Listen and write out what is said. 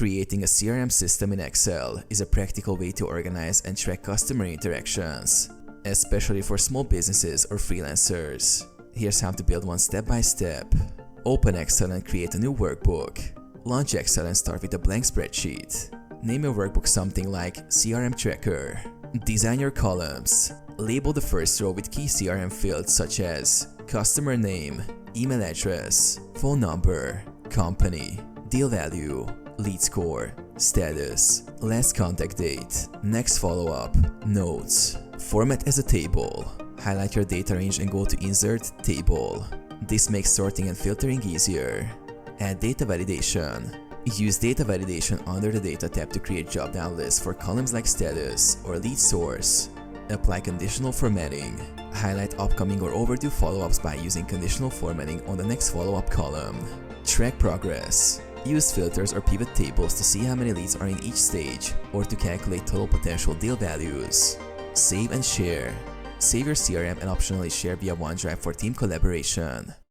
Creating a CRM system in Excel is a practical way to organize and track customer interactions, especially for small businesses or freelancers. Here's how to build one step by step. Open Excel and create a new workbook. Launch Excel and start with a blank spreadsheet. Name your workbook something like CRM Tracker. Design your columns. Label the first row with key CRM fields such as customer name, email address, phone number, company, deal value, lead score, status, last contact date, next follow-up, notes. Format as a table. Highlight your data range and go to Insert Table. This makes sorting and filtering easier. Add data validation. Use data validation under the Data tab to create drop-down lists for columns like status or lead source. Apply conditional formatting. Highlight upcoming or overdue follow-ups by using conditional formatting on the next follow-up column. Track progress. Use filters or pivot tables to see how many leads are in each stage or to calculate total potential deal values. Save and share. Save your CRM and optionally share via OneDrive for team collaboration.